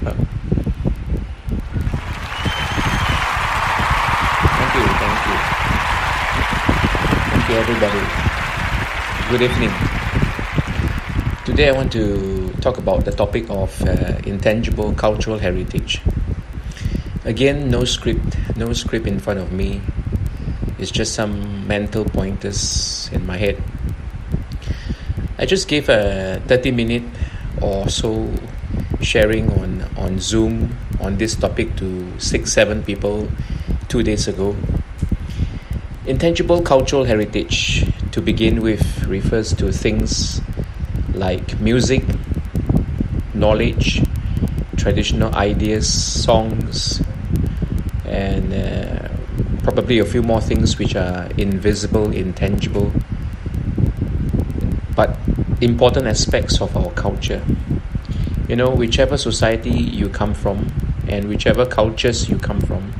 Uh, Thank you, thank you. Thank you, everybody. Good evening. Today I want to talk about the topic of intangible cultural heritage. Again, no script in front of me. It's just some mental pointers in my head. I just gave a 30-minute or so sharing on Zoom on this topic to 6-7 people 2 days ago. Intangible cultural heritage, to begin with, refers to things like music, knowledge, traditional ideas, songs, and probably a few more things which are invisible, intangible, but important aspects of our culture. You know, whichever society you come from and whichever cultures you come from,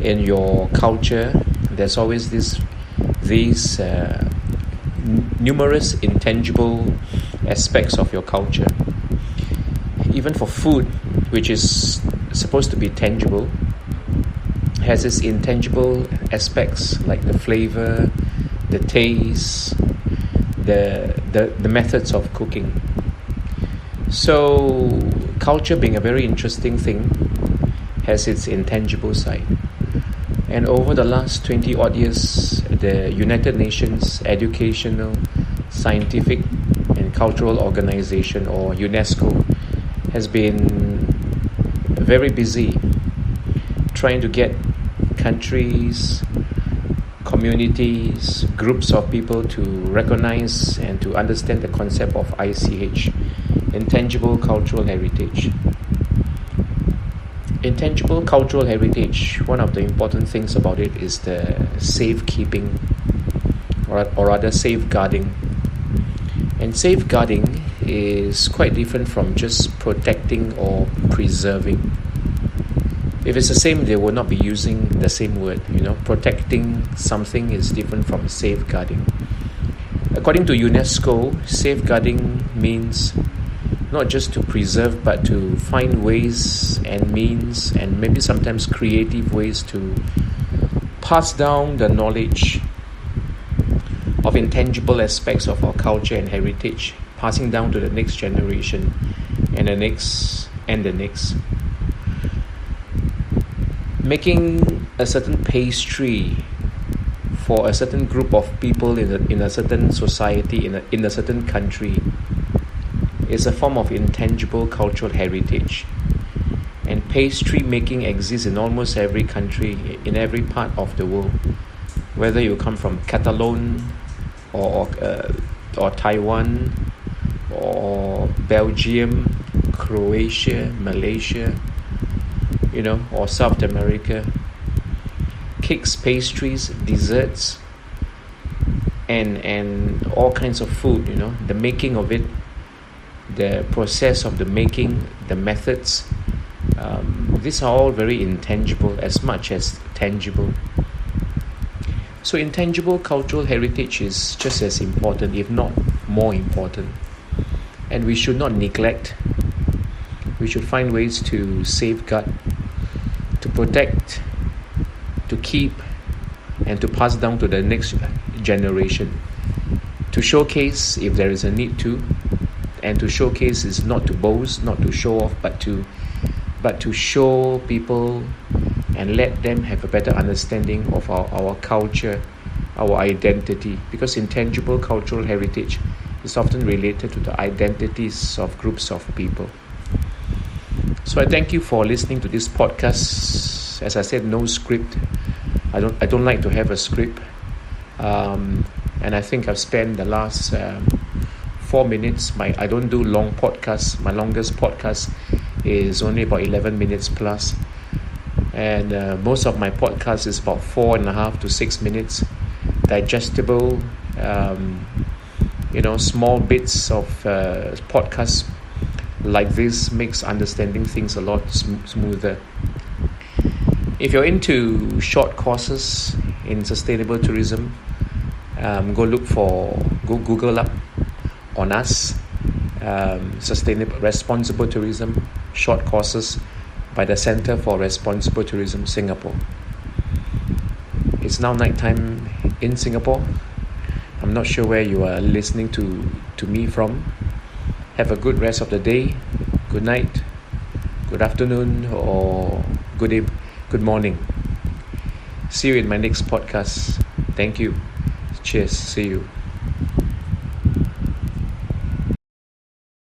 in your culture there's always these numerous intangible aspects of your culture. Even for food, which is supposed to be tangible, has its intangible aspects like the flavor, the taste, the methods of cooking. So culture, being a very interesting thing, has its intangible side. And over the last 20 odd years, the United Nations Educational, Scientific and Cultural Organization, or UNESCO, has been very busy trying to get countries, communities, groups of people to recognize and to understand the concept of ICH, Intangible Cultural Heritage. Intangible cultural heritage, one of the important things about it is the safekeeping, or rather safeguarding. And safeguarding is quite different from just protecting or preserving. If it's the same, they will not be using the same word. You know, protecting something is different from safeguarding. According to UNESCO, safeguarding means not just to preserve, but to find ways and means, and maybe sometimes creative ways, to pass down the knowledge of intangible aspects of our culture and heritage, passing down to the next generation and the next and the next. Making a certain pastry for a certain group of people in a certain society, in a certain country, is a form of intangible cultural heritage. And pastry making exists in almost every country, in every part of the world. Whether you come from Catalonia or Taiwan or Belgium, Croatia, Malaysia, you know, or South America, cakes, pastries, desserts, and all kinds of food, you know, the making of it, the process of the making, the methods, these are all very intangible as much as tangible. So intangible cultural heritage is just as important, if not more important. And we should not neglect. We should find ways to safeguard, to protect, to keep, and to pass down to the next generation. To showcase if there is a need to. And to showcase is not to boast, not to show off, but to show people and let them have a better understanding of our culture, our identity. Because intangible cultural heritage is often related to the identities of groups of people. So I thank you for listening to this podcast. As I said, no script. I don't like to have a script. And I think I've spent the last 4 minutes. I don't do long podcasts. My longest podcast is only about 11 minutes plus. And most of my podcast is about 4.5 to 6 minutes. Digestible, small bits of podcasts like this makes understanding things a lot smoother. If you're into short courses in sustainable tourism, go Google up on us, sustainable responsible tourism, short courses by the Centre for Responsible Tourism Singapore. It's now nighttime in Singapore. I'm not sure where you are listening to me from. Have a good rest of the day, good night, good afternoon, or good morning. See you in my next podcast. Thank you. Cheers. See you.